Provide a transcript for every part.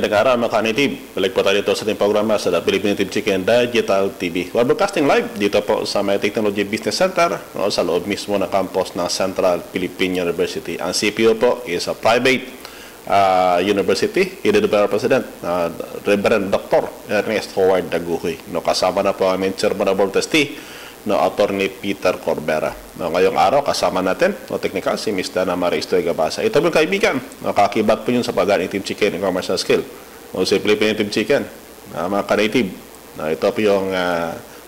Magandang araw mga ka-native. Balik po tayo dito sa ating programa sa The Philippine Native Chicken Digital TV. We're broadcasting live dito po sa May Technology Business Center sa loob mismo ng campus ng Central Philippine University. Ang CPU po is a private university, headed by our President, Reverend Dr. Ernest Howard Daguhoy. Kasama na po ang Chairman of Board Trustee, Attorney Peter Corbera. Ngayong araw, kasama natin, technical, si Ms. Dana Maria Estoy Gabasa. Ito po kaibigan, nakakibat po yun sa pag-native chicken in commercial scale. O si Philippine Native Chicken, mga ka-native. Ito po yung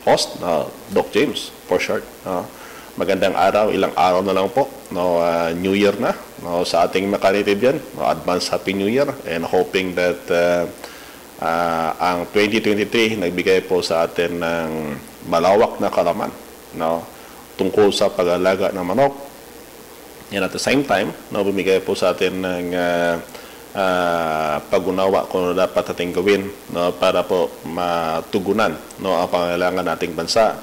host, Doc James, for short. Magandang araw, ilang araw na lang po. New Year na sa ating mga ka-native yan. Advance Happy New Year, and hoping that ang 2023 nagbigay po sa atin ng malawak na kalaman tungkol sa pag-alaga ng manok. And at the same time, bumigay po sa atin ng pag-unawa kung ano dapat ating gawin para po matugunan ang pangailangan nating bansa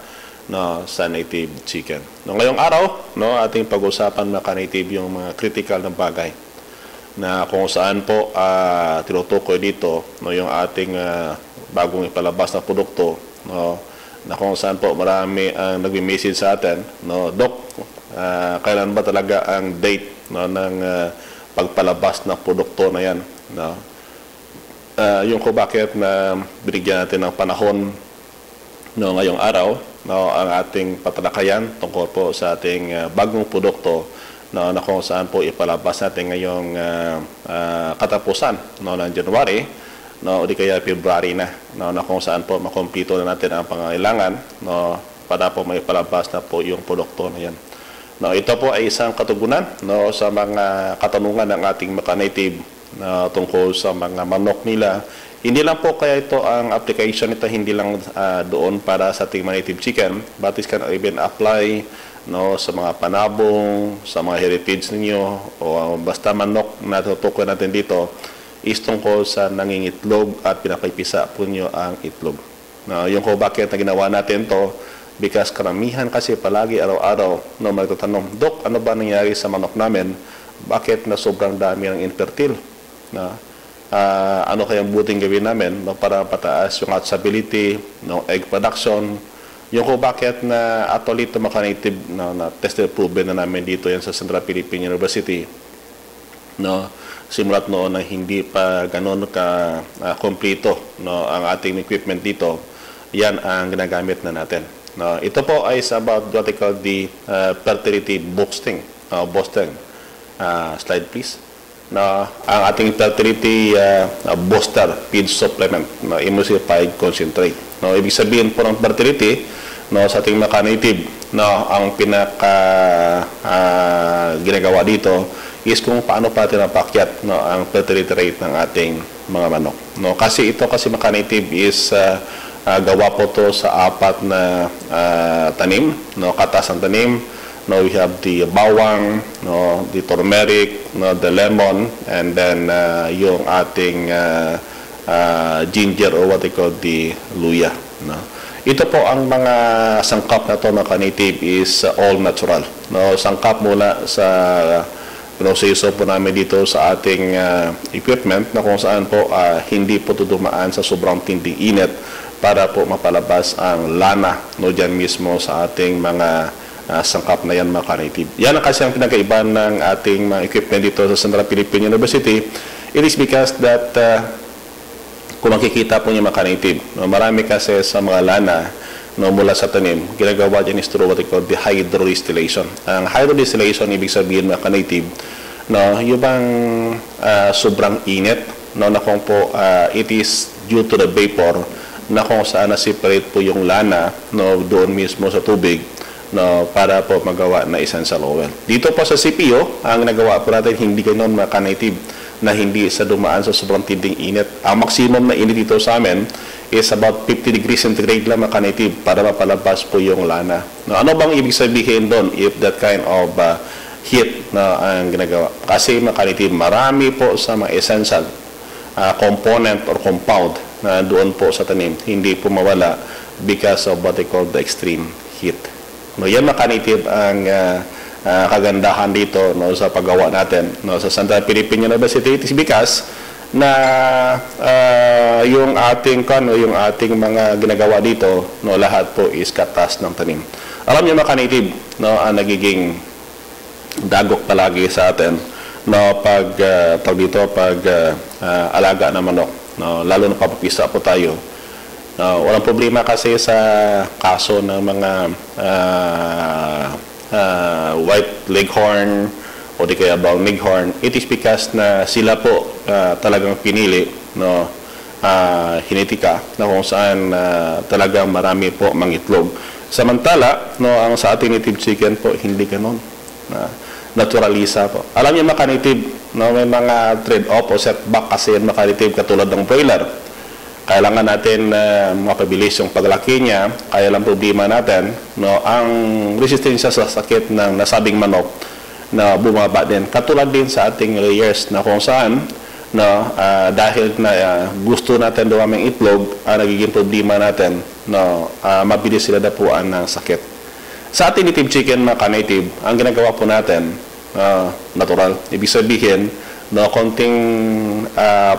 sa native chicken. Ngayong araw, ating pag-usapan mga ka-native yung mga critical na bagay na kung saan po tinutukoy dito yung ating bagong ipalabas na produkto na kung saan po marami ang nagme-message sa atin, Doc, kailan ba talaga ang date ng pagpalabas ng produkto na yan? Yung ko bakit na binigyan natin ng panahon ngayong araw ang ating patalakayan tungkol po sa ating bagong produkto na kung saan po ipalabas natin ngayong katapusan ng January, o di kaya February na kung saan po makumpleto na natin ang pangailangan para po may palabas na po yung produkto na yan. Ito po ay isang katugunan sa mga katanungan ng ating mga native tungkol sa mga manok nila. Hindi lang po kaya ito ang application nito, hindi lang doon para sa ating mga native chicken, but it can even apply sa mga panabong, sa mga heritage ninyo, o basta manok na tutukoy natin dito is tungkol sa nangingitlog at pinapipisa po nyo ang itlog. Yung ko bakit na ginawa natin to, because karamihan kasi palagi araw-araw magtatanong, Dok, ano ba nangyari sa manok namin? Bakit na sobrang dami ng infertile? Ano kayang buting gawin namin para pataas yung hatchability, egg production? Yung ko bakit na atolito maka-native na tested proven na namin dito yan sa Central Philippine University, simulat noon na hindi pa gano'n ka-kompleto ang ating equipment dito, yan ang ginagamit na natin. Ito po ay about what they call the fertility boosting. Slide please. Ang ating fertility booster feed supplement, emulsified concentrate. Ibig sabihin po ng fertility sa ating mga native, ang pinaka ginagawa dito is kung paano pa tinapakyat ang fertility rate ng ating mga manok. Kasi ito kasi mga native is gawa po to sa apat na tanim, katas ng tanim. We have the bawang, the turmeric, the lemon, and then yung ating ginger, or what they call the luya. Ito po ang mga sangkap na to mga native is all natural. Sangkap mula sa pinoseso po namin dito sa ating equipment na kung saan po hindi po dumaan sa sobrang tinding init para po mapalabas ang lana dyan mismo sa ating mga sangkap na yan mga ka-native. Yan ang kasi ang pinagkaiba ng ating mga equipment dito sa Central Philippine University. It is because that kung makikita po niyo mga ka-native, marami kasi sa mga lana mula sa tanim, ginagawa dyan is through what we call the hydrodistillation. Ang hydrodistillation, ibig sabihin mga ka-native, yung bang sobrang init, na kung po it is due to the vapor, na kung saan na-separate po yung lana doon mismo sa tubig para po magawa na essential oil. Dito po sa CPO, ang nagawa po natin, hindi ganoon mga ka-native, na hindi sa dumaan sa sobrang tinding init. Ang maximum na init dito sa amin is about 50 degrees centigrade lang mga ka-native para mapalabas po yung lana. Ano bang ibig sabihin doon if that kind of heat na ang ginagawa? Kasi mga ka-native, marami po sa mga essential component or compound na doon po sa tanim, hindi po mawala because of what they call the extreme heat. Yan mga ka-native ang kagandahan dito sa paggawa natin sa Central Philippine University. It is because na yung ating yung ating mga ginagawa dito, no, lahat po is katas ng tanim. Alam niyo mga ka-native, no, ang nagiging dagok palagi sa atin, no, pag alaga ng manok, no, lalo na papapisa po tayo. Walang problema kasi sa kaso ng mga white leghorn o di kaya brown leghorn. It is because na sila po talagang pinili, no, hinetika, na kung saan talagang marami po mangitlog. Samantala, no, ang sa ating native chicken po hindi ganoon. Naturalisa po. Alam niyo mga native, no, may mga trade-off o setback kasi yung mga native katulad ng broiler. Kailangan natin mapabilis yung paglaki niya, kaya lang problema natin, no, ang resistensya sa sakit ng nasabing manok na bumaba din. Katulad din sa ating layers na kung saan, no, dahil na gusto natin dumaming itlog, ang nagiging problema natin, no, mabilis sila dapuan ng sakit. Sa ating native chicken mga ka-native, ang ginagawa po natin, natural. Ibig sabihin, no, konting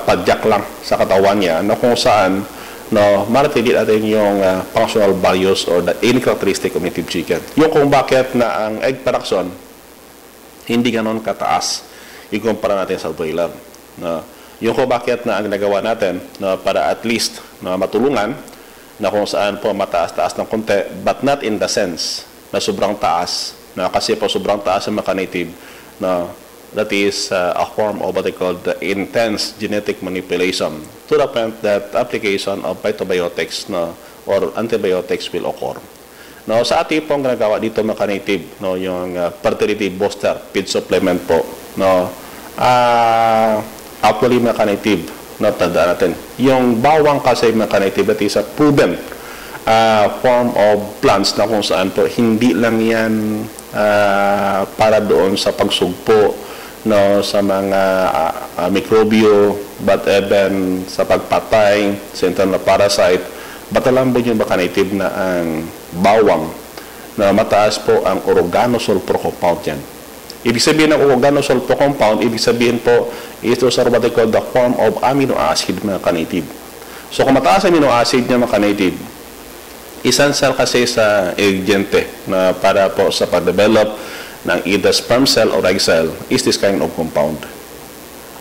padyak lang sa katawan niya, na kung saan, no, maratili natin yung functional values or the in characteristic of native chicken. Yung kung bakit na ang egg production hindi ganon kataas ikumpara natin sa broiler. No? Yung kung bakit na ang ginagawa natin, no, para at least, no, matulungan na kung saan po mataas-taas ng konti, but not in the sense na sobrang taas. No? Kasi po sobrang taas ang mga native, no, that is a form of what they call the intense genetic manipulation to the point that application of phytobiotics, no, or antibiotics will occur. No, sa ating pong ginagawa dito mga native, no, yung fertility booster feed supplement po, no, actually mga native, no, tandaan natin, yung bawang kasi mga native, that is a proven form of plants na kung saan po hindi lang yan para doon sa pagsugpo, no, sa mga mikrobyo, but even sa pagpatay sa internal parasite. But alam mo yung baka native na ang bawang na mataas po ang organosulfur compound yan. Ibig sabihin ng organosulfur compound, ibig sabihin po ito sa what they call the form of amino acid mga ka-native. So kung mataas amino acid niya mga ka-native, essential kasi sa agente na para po sa pag-develop ng either sperm cell or egg cell is this kind of compound.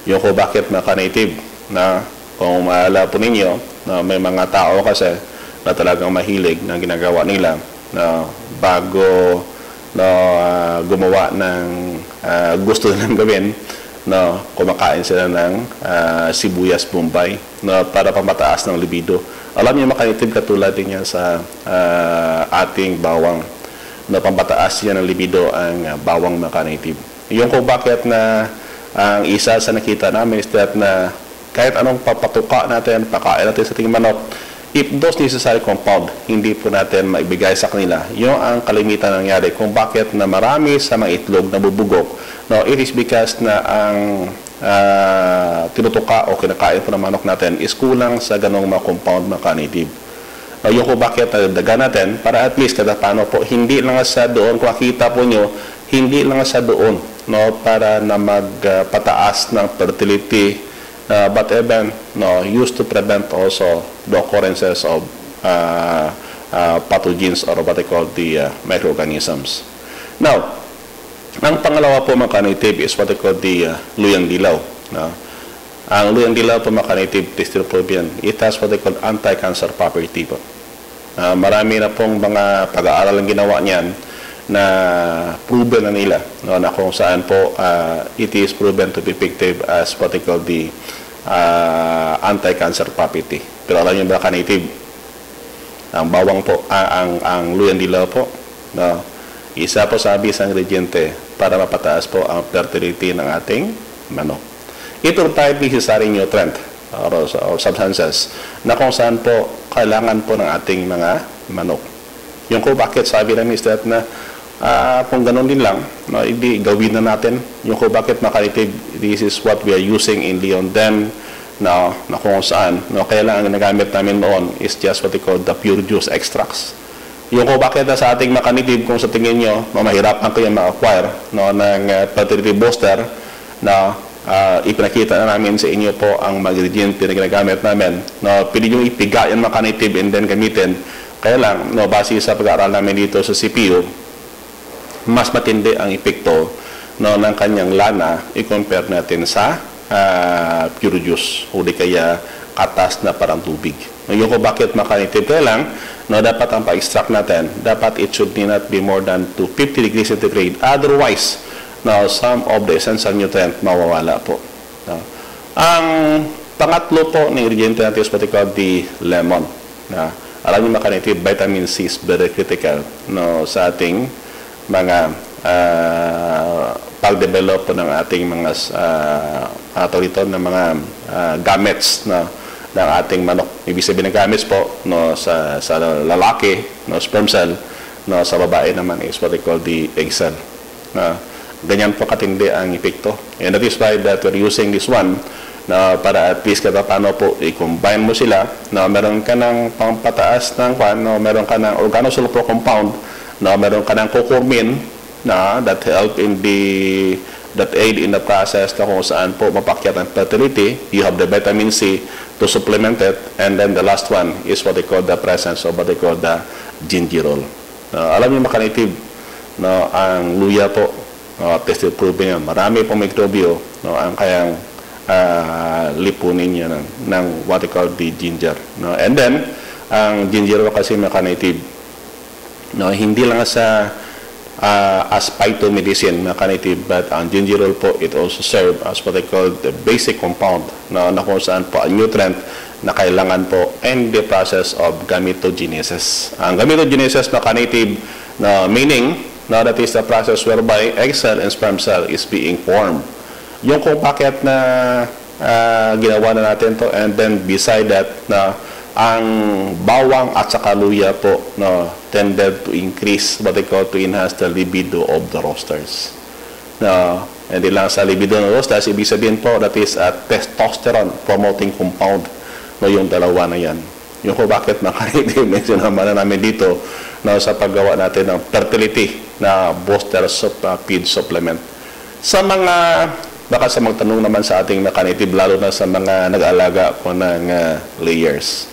Yung ko bakit mga ka-native na kung maalala po ninyo na may mga tao kasi na talagang mahilig na ginagawa nila na bago na gumawa ng gusto nilang gawin, na kumakain sila ng sibuyas Bombay na para pamataas ng libido. Alam niyo mga ka-native, katulad din yan sa ating bawang na pampataas yan ng libido ang bawang mga ka-native. Yung kung bakit na ang isa sa nakita namin is that na kahit anong papatuka natin, pakain natin sa ating manok, if those necessary compound, hindi po natin maibigay sa kanila. Yung ang kalimitan nangyari kung bakit na marami sa mga itlog na bubugok. No, it is because na ang tinutuka o kinakain po ng manok natin is kulang sa ganong mga compound mga ka-native. Yung kung bakit nagdagan natin, para at least kada paano po, hindi lang sa doon, kung makita po nyo, hindi lang sa doon, no, para na magpataas ng fertility, but even, no, used to prevent also the occurrences of pathogens or what they call the microorganisms. Now, ang pangalawa po mga ka-native is what they call the luyang dilaw. No? Ang luyang dilaw po mga ka-native, testilprobian, it has what they call anti-cancer property po. Marami na pong mga pag-aaral ang ginawa niyan na proven na nila, no, na kung saan po it is proven to be effective as what they call the anti-cancer property. Pero alam niyo ba ka-native, ang bawang po, ang luyang dilaw po, no, isa po sa isang ingrediente para mapataas po ang fertility ng ating manok. Ito type necessary nutrient or substances na kung saan po kailangan po ng ating mga manok. Yung kung bakit sabi namin is that na kung ganun din lang, no, hindi gawin na natin. Yung kung bakit makalitig, this is what we are using in Leon Den na kung saan, no, kaya lang ang nagamit namin noon is just what they call the pure juice extracts. Yung kung bakit na sa ating makanitib, kung sa tingin nyo, mahirapan kayo ma-acquire, no, ng fertility booster, na ipinakita na namin sa inyo po ang mga ingredient na ginagamit namin. No, pwede nyo ipiga yan mga ka-native and then gamitin. Kaya lang, no, base sa pag-aaral namin dito sa CPU, mas matindi ang epekto, no, ng kanyang lana i-compare natin sa pure juice o di kaya katas na parang tubig. Yung ko bakit makanitive, kaya lang, no, dapat ang pa-extract natin, dapat it should not be more than to 50 degrees centigrade. Otherwise, no, some of the essential nutrient mawawala po. No. Ang pangatlo po ng ingredient natin is what we call the lemon. No. Alam niyo makanitive, vitamin C is very critical, no, sa ating mga pag-develop ng ating mga ng mga gametes, no, ng ating manok. Ibig sabihin ng gametes po, no, sa lalaki, no, sperm cell, no, sa babae naman is what they call the egg cell. No. Ganyan po katindi ang epekto. And that is why that we're using this one, na para at least kada paano po i-combine mo sila, na meron ka ng pampataas ng no, meron ka ng organosulfur compound, na meron ka ng curcumin, na that help in that aid in the process na kung saan po mapakyat ang fertility. You have the vitamin C to supplement it, and then the last one is what they call the presence of what they call the gingerol. Alam niyo makanitive, no, ang luya po, tested proven yan, marami pong mikrobyo, no, ang kayang lipunin niya ng what they call the ginger, no. And then ang gingerol kasi makanitive, no, hindi lang sa as phytomedicine mechanism, but ang gingerol po, it also serve as what they call the basic compound, na kung saan po ang nutrient na kailangan po in the process of gametogenesis. Ang gametogenesis mechanism, na meaning, na that is the process whereby egg cell and sperm cell is being formed. Yung kung bakit na ginawa na natin to, and then beside that, na ang bawang at saka luya po, no, tended to increase what they call to enhance the libido of the roosters. No, hindi lang sa libido ng roosters, ibig sabihin po that is a testosterone promoting compound, no, yung dalawa na yan. Yung ko bakit makarinig mention naman na namin dito, no, sa paggawa natin ng fertility na booster feed supplement. Sa mga baka sa magtanong naman sa ating nakanitive, lalo na sa mga nag-aalaga po ng layers.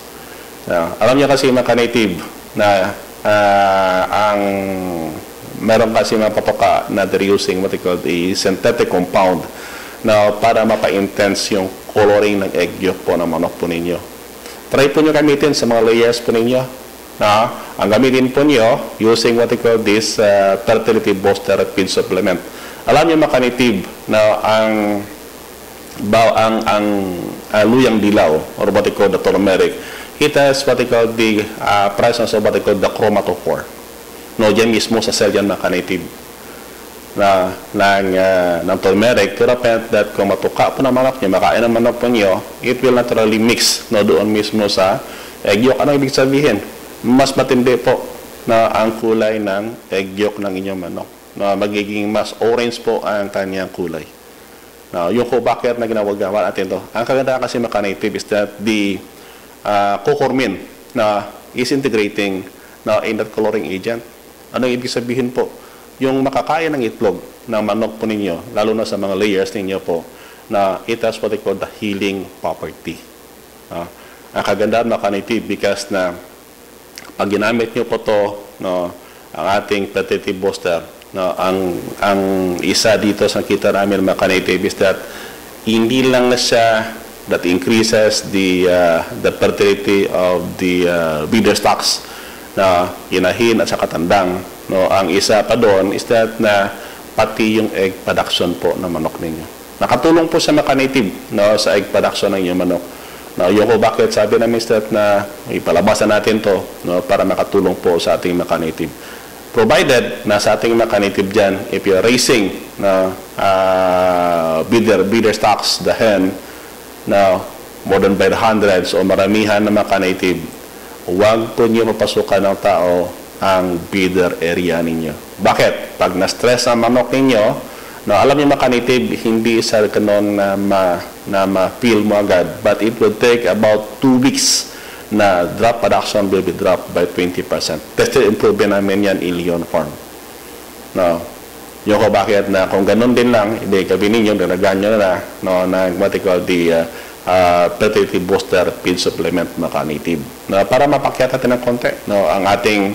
Alam niyo kasi mga native na ang meron kasi mga papaka na they're using what they call the synthetic compound na para mapa-intense yung coloring ng egg yolk po ng manok po ninyo. Try po nyo gamitin sa mga layers po ninyo. Ang gamitin po nyo using what they call this fertility booster feed supplement. Alam niyo mga native na ang luyang dilaw, or what they call the turmeric, it has what they call the presence of what they call the chromatophore. No, dyan mismo sa cell yan native na ng turmeric, to the point that kung matuka po ng manok nyo, makain ng manok po nyo, it will naturally mix, no, doon mismo sa egg yolk. Ano ibig sabihin? Mas matindi po na ang kulay ng egg yolk ng inyong manok. Na magiging mas orange po ang kanyang kulay. Now, yung ko bakit na ginagawa natin to, ang kagandahan kasi native is that the curcumin na is integrating na in that coloring agent. Ano ibig sabihin po? Yung makakain ng itlog ng manok po ninyo, lalo na sa mga layers ninyo po, na it has what they call the healing property. Ang kagandahan native because na pag ginamit nyo po to, no, ang ating fertility booster, no, ang isa dito sa kita namin native is that hindi lang na siya that increases the fertility of the breeder stocks na inahin at saka tandang. No, ang isa pa doon is that na pati yung egg production po ng manok ninyo. Nakatulong po sa native, no, sa egg production ng inyong manok. No, yung ko bakit sabi namin that na ipalabasan natin to, no, para makatulong po sa ating native. Provided na sa ating native dyan, if you're raising breeder stocks, the hen, now, more than by the hundreds o maramihan na native, huwag po niyo mapasukan ng tao ang breeder area ninyo. Bakit? Pag na-stress ang manok ninyo, no, alam niyo native, hindi sa kanon na ma-feel mo agad, but it will take about 2 weeks na drop production will be dropped by 20%. Tested improvement namin yan in Leon Farm. No. Yung ko bakit na kung ganun din lang, hindi gabi ninyo, dalagaan nyo na, no, ng what they call the fertility booster feed supplement mga native. Para mapakyat natin ng konti, no, ang ating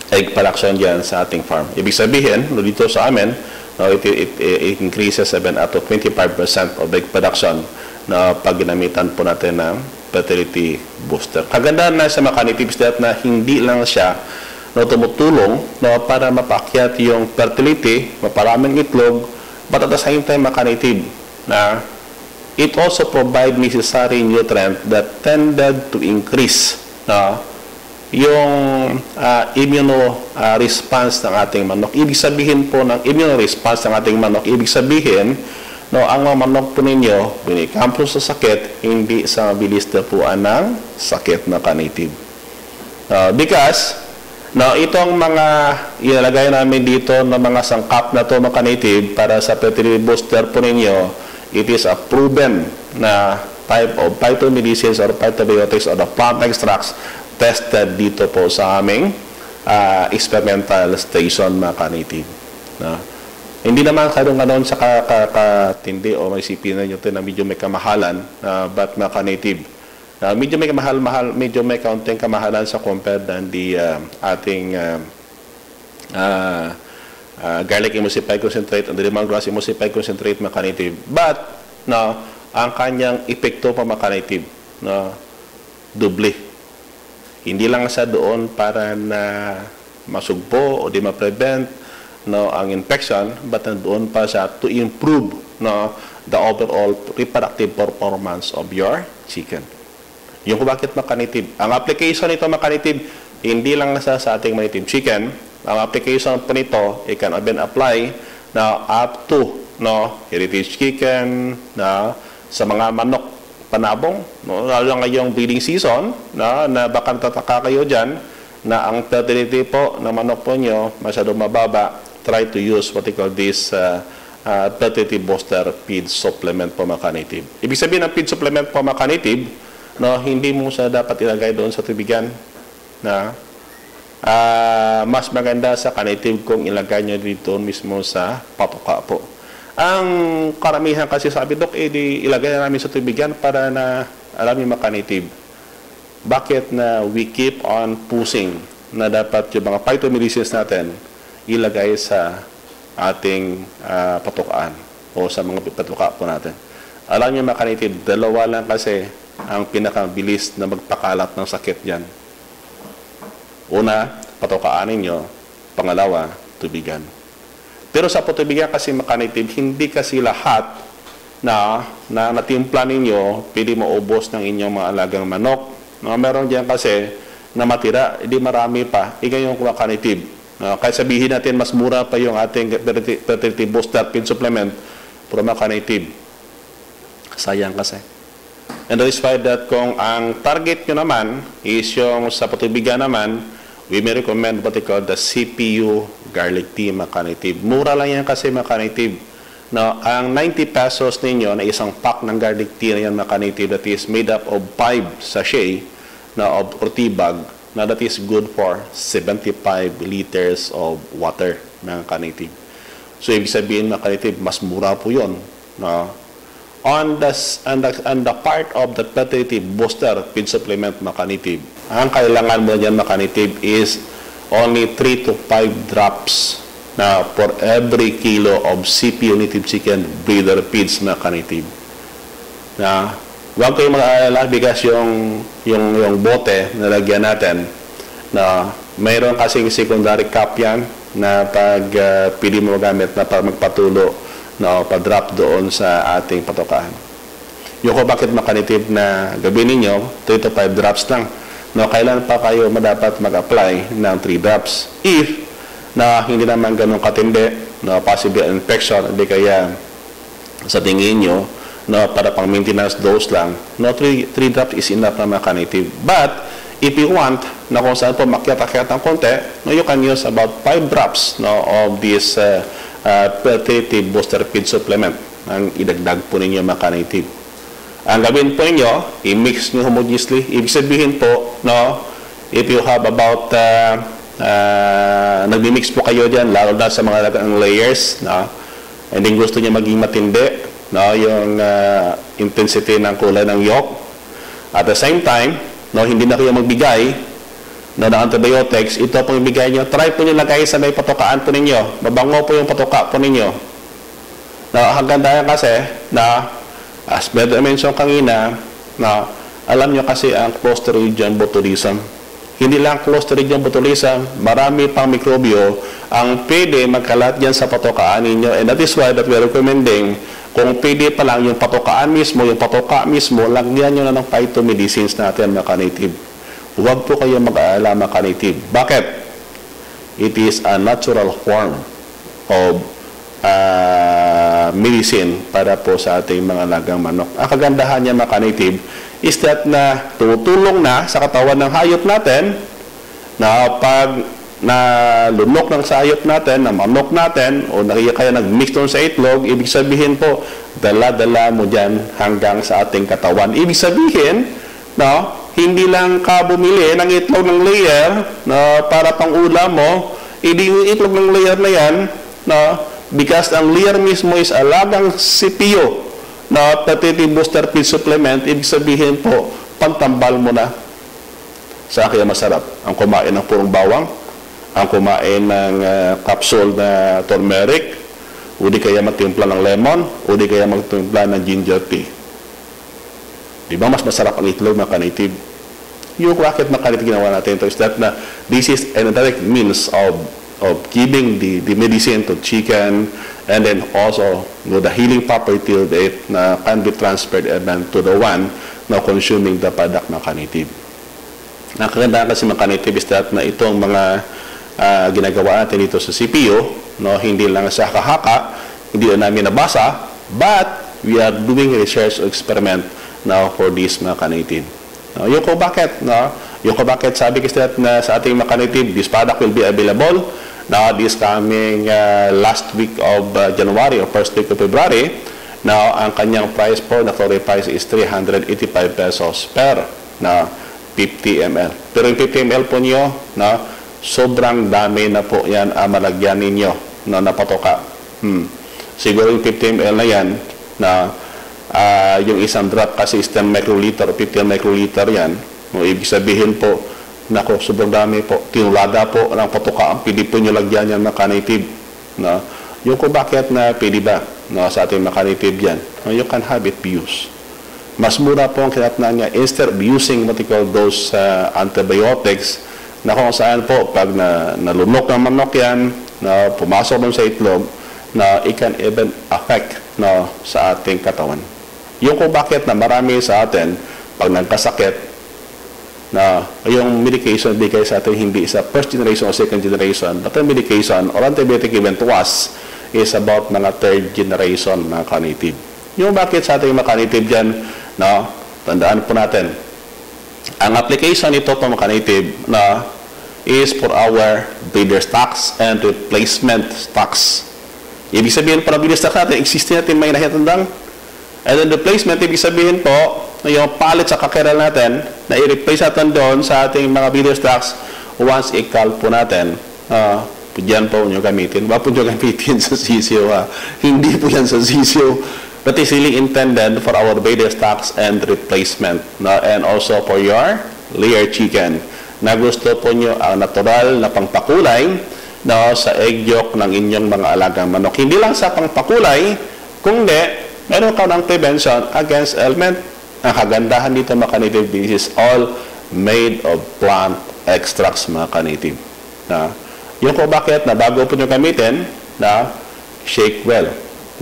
egg production dyan sa ating farm. Ibig sabihin, no, dito sa amin, no, it increases even up to 25% of egg production na pag ginamitan po natin ng fertility booster. Kagandahan na sa mga natives na hindi lang siya no, tumutulong no, para mapakyat yung fertility, maparaming itlog, but at the same time, native na it also provide necessary nutrient that tended to increase yung response ng ating manok. Ibig sabihin po ng immune response ng ating manok, ibig sabihin, no, ang mga manok po ninyo, binikampo sa sakit, hindi sa mabilis na puan ng sakit na native. Because, no, itong mga ilalagay namin dito ng mga sangkap na ito mga native para sa fertility booster po ninyo, it is a proven na type of phytomedicines or phytobiotics or the plant extracts tested dito po sa aming experimental station mga native. Hindi naman kadong-ganon sa katindi o may sipinan nyo ito na medyo may kamahalan, but mga native. Medyo may kamahal-mahal, medyo may kaunting kamahalan sa compared than the ating garlic emulsified concentrate and the lemongrass emulsified concentrate mga native. But, no, ang kanyang epekto pa mga native, no, doble. Hindi lang sa doon para na masugpo o di ma-prevent no, ang infection, but doon pa siya to improve no, the overall reproductive performance of your chicken. Yung kung bakit native. Ang application nito native, hindi lang sa ating native chicken. Ang application po nito, it can even apply na up to no, heritage chicken, na sa mga manok panabong, no, lalo ngayong breeding season, na baka natataka kayo dyan, na ang fertility po ng manok po nyo, masyadong mababa, try to use what they call this fertility booster feed supplement po mga native. Ibig sabihin ng feed supplement po mga native, no, hindi mo siya dapat ilagay doon sa tubigan na mas maganda sa native kung ilagay nyo dito mismo sa patoka po. Ang karamihan kasi sabi, Dok, di ilagay na namin sa tubigan para na alam yung mga native. Bakit na we keep on pushing na dapat yung mga phytomedicines natin ilagay sa ating patokaan o sa mga patoka po natin. Alam nyo mga native, dalawa lang kasi ang pinakabilis na magpakalat ng sakit yan. Una, patokaan ninyo. Pangalawa, tubigan. Pero sa tubigan kasi native, hindi kasi lahat na natimpla ninyo, pwede maubos ng inyong mga alagang manok. Meron diyan kasi na matira, hindi marami pa. Ngayon kung native. Kaya sabihin natin, mas mura pa yung ating fertility booster feed supplement pero native. Sayang kasi. And that is why that kung ang target nyo naman is yung sa patubigan naman, we may recommend what they call the CPU garlic tea native. Mura lang yan kasi native. Now, ang 90 pesos ninyo na isang pack ng garlic tea na yan native that is made up of 5 sachet or tea bag na that is good for 75 liters of water native. So, ibig sabihin native, mas mura po yun. On the part of the fertility booster feed supplement native, ang kailangan mo dyan native is only 3 to 5 drops na for every kilo of CPU native chicken breeder feeds native. Na huwag kayong mag-aalala because yung bote na lagyan natin na mayroon kasing secondary cap yan na pag pili mo gamit na para magpatulo na pa-drop doon sa ating patokaan. Yung ko bakit native na gabi ninyo, 3 to 5 drops lang. No, kailan pa kayo dapat mag-apply ng 3 drops? If na hindi naman ganun katindi, no, possible infection, hindi kaya sa tingin nyo, no, para pang maintenance dose lang, no, 3 drops is enough na native. But, if you want, na kung saan po makyat-akyat ng konti, no, you can use about 5 drops no, of this fertility booster feed supplement ang idagdag po ninyo native. Ang gawin po ninyo, i-mix nyo homogeneously. Ibig sabihin po, no, if you have about nagmi-mix po kayo dyan, lalo na sa mga layers, no? And then gusto niya maging matindi, no? Yung intensity ng kulay ng yolk. At the same time, no, hindi na kayo magbigay ng antibiotics, ito pong ibigay nyo, try po nyo lagay sa may patukaan po ninyo. Mabango po yung patuka po ninyo. Hanggang dahil kasi, na, as mentioned kanina, na, alam nyo kasi ang Clostridium botulism. Hindi lang Clostridium botulism, marami pang mikrobyo ang pwede magkalat dyan sa patukaan ninyo. And that is why that we are recommending, kung pwede pa lang yung patukaan mismo, yung patuka mismo, lagyan nyo na ng phytomedicines natin, mga ka-native. Huwag po kayo mag-aalala, mga ka-native. Bakit? It is a natural form of medicine para po sa ating mga lagang manok. Ang kagandahan niya, mga ka-native, is that na tumutulong na sa katawan ng hayop natin na pag nalunok ng sayop natin, na manok natin, o kaya nag-mix doon sa itlog, ibig sabihin po, dala-dala mo dyan hanggang sa ating katawan. Ibig sabihin, no, hindi lang ka bumili ng itlog ng layer na para pang ulam mo, hindi yung itlog ng layer na yan, no, because ang layer mismo is alagang CPO, na fertility booster feed supplement, ibig sabihin po, pantambal mo na. Sa akin masarap ang kumain ng purong bawang, ang kumain ng capsule na turmeric, o di kaya magtimpla ng lemon, o di kaya magtimpla ng ginger tea. Di ba mas masarap ang itlog, mga ka-native? Yung bakit mga ka-native ginawa natin ito is that na this is an direct means of giving the medicine to chicken, and then also, you know, the healing property of it na can be transferred even to the one na consuming the product, mga ka-native. Nakaganda kasi mga ka-native is that na itong mga ginagawa natin dito sa CPU, no, hindi lang sa haka-haka, hindi na namin nabasa, but we are doing research or experiment now for this, mga ka-native. Yung kung bakit, no? Yung kung bakit sabi kasi na sa ating mga ka-native, this product will be available now this coming last week of January or first week of February. Now, ang kanyang price po, na Chloride price is 385 pesos per na 50 ml. Pero yung 50 ml po niyo, na sobrang dami na po yan malagyan ninyo na napatoka. Siguro yung 50 ml na yan, na yung isang drop kasi is 10 microliter o 15 microliter yan. Ibig sabihin po, nako, sobrang dami po. Tinulada po ng patuka ang pwede po nyo lagyan yan, mga ka-native. No? Yung kung bakit na pwede ba, no, sa ating mga ka-native yan, no, you can have it be used. Mas mura po ang kinatnan niya. Instead of using what you call those antibiotics, na kung saan po, pag nalunok ng manok yan, na pumasok doon sa itlog, na it can even affect, no, sa ating katawan. Yung kung bakit na marami sa atin, pag nagkasakit, na yung medication bigay sa atin hindi sa first generation o second generation, but the medication or antibiotic given to us is about mga third generation, mga ka-native. Yung bakit sa ating mga ka-native dyan, no, tandaan po natin, ang application nito po, mga ka-native, na is for our breeder stocks and replacement stocks. Ibig sabihin po na breeder stocks natin, existing natin may nahihatandang, and then replacement, ibig sabihin po, yung palit sa kakeral natin, na i-replace natin doon sa ating mga breeder stocks once i-cull po natin. Diyan po nyo gamitin. Wala po nyo gamitin sa sisyo. Hindi po yan sa sisyo. That is really intended for our breeder stocks and replacement. And also for your layer chicken. Na gusto po nyo ang natural na pangpakulay sa egg yolk ng inyong mga alagang manok. Hindi lang sa pangpakulay, kundi meron ka ng prevention against ailment. Ang kagandahan dito, mga ka-native, this is all made of plant extracts, mga ka-native. Yung kung bakit na bago po nyo gamitin, na shake well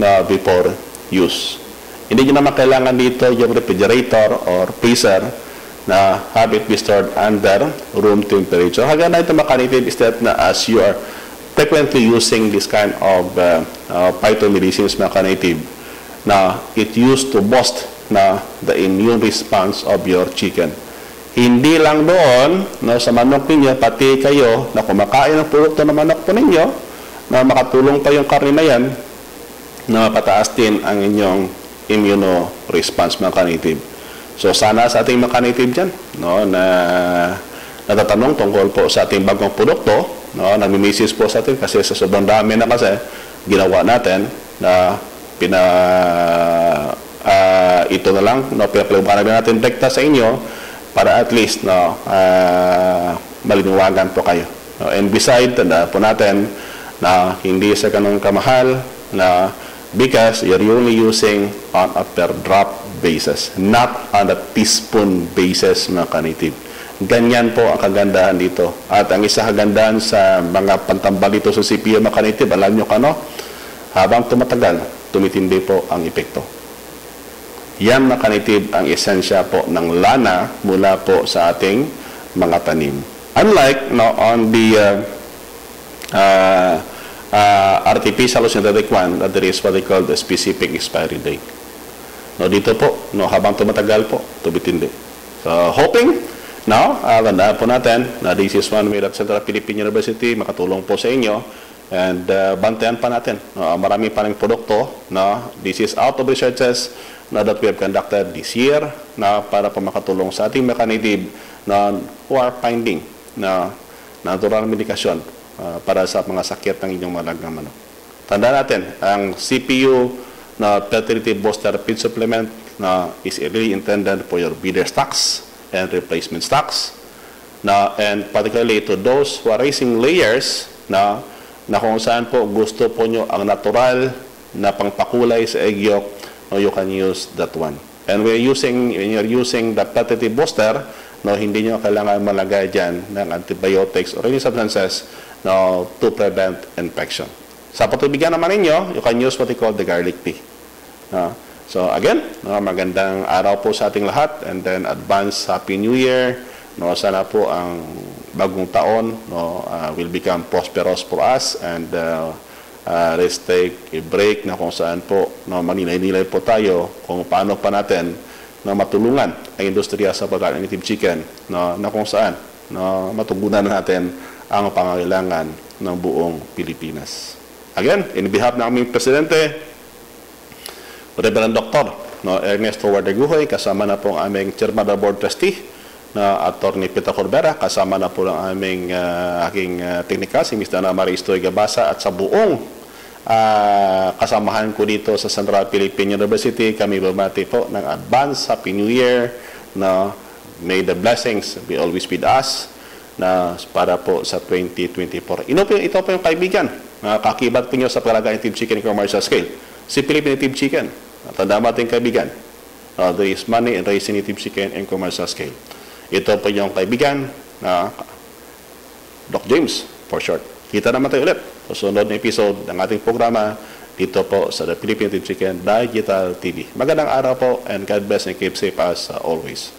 na before use. Hindi nyo naman kailangan dito yung refrigerator or freezer na have it be stored under room temperature. Haganda ito, mga ka-native, is that na as you are frequently using this kind of phytomedicines, mga ka-native, na it used to boost na the immune response of your chicken. Hindi lang doon, no, sa manok ninyo, pati kayo na kumakain ng produkto ng manok po ninyo, na makatulong pa yung karne na yan, na mapataas din ang inyong immune response, mga ka-native. So sana sa ating mga ka-native dyan, no, na natatanong tungkol po sa ating bagong produkto, no, nagmi-message po sa atin kasi sa sobrang dami na kasi ginawa natin na ito na lang, no, pinapaliwanag na natin direkta sa inyo para at least, no, malinawagan po kayo. No, and beside, tanda po natin na hindi sa ganun kamahal na because you're only using on a per drop basis, not on a teaspoon basis, mga ka-native. Ganyan po ang kagandahan dito. At ang isa kagandahan sa mga pantambal dito sa CPU, mga ka-native, alam nyo kano? Habang tumatagal, tumitindi po ang epekto. Yan, mga ka-native, ang esensya po ng lana mula po sa ating mga tanim. Unlike, no, on the artificial synthetic one, that there is what they call the specific expiry date. No, dito po, no, habang tumatagal po, tumitindi. So, hoping, now, tandaan po natin na this is one way that Central Philippine University makatulong po sa inyo and bantayan pa natin. No, marami pa rin produkto. No, this is out of researches na that we have conducted this year na para po makatulong sa ating mga ka-native na who are finding na natural medikasyon para sa mga sakit ng inyong malagang manok. Tandaan natin, ang CPU na fertility booster feed supplement na is really intended for your breeder stocks and replacement stocks. And particularly to those who are raising layers na kung saan po gusto po nyo ang natural na pangpakulay sa egg yolk, no, you can use that one. And when you're using the fertility booster, no, hindi nyo kailangan malagay dyan ng antibiotics or any substances, no, to prevent infection. Sa patubigan naman ninyo, you can use what we call the garlic tea. So again, no, magandang araw po sa ating lahat and then advance Happy New Year. No, sana po ang bagong taon, no, will become prosperous for us and let's take a break na kung saan po, no, maninay-nilay po tayo kung paano pa natin na matulungan ang industriya sa pagkain ng native chicken, no, na kung saan, no, matugunan natin ang pangangailangan ng buong Pilipinas. Again, in behalf ng aming Presidente, Reverend Dr. no, Ernesto Wardeguhoy, kasama na po ang aming Chairman of the Board Trustee na Atty. Peter Corbera, kasama na po ang aming aking teknika, si Ms. Dana Marie Estoy Gabasa, at sa buong kasamahan ko dito sa Central Philippine University, kami bumati po ng advance Happy New Year na may the blessings be always with us na para po sa 2024. Ito po yung kaibigan na kakibat po nyo sa paglalagay ng native chicken commercial scale. Si Philippine Native Chicken. Tanda mo ating kaibigan. There is money in raising native chicken in commercial scale. Ito po yung kaibigan na Doc James, for short. Kita naman tayo ulit sa sunod na episode ng ating programa dito po sa The Philippine Native Chicken Digital TV. Magandang araw po and God bless and keep safe as always.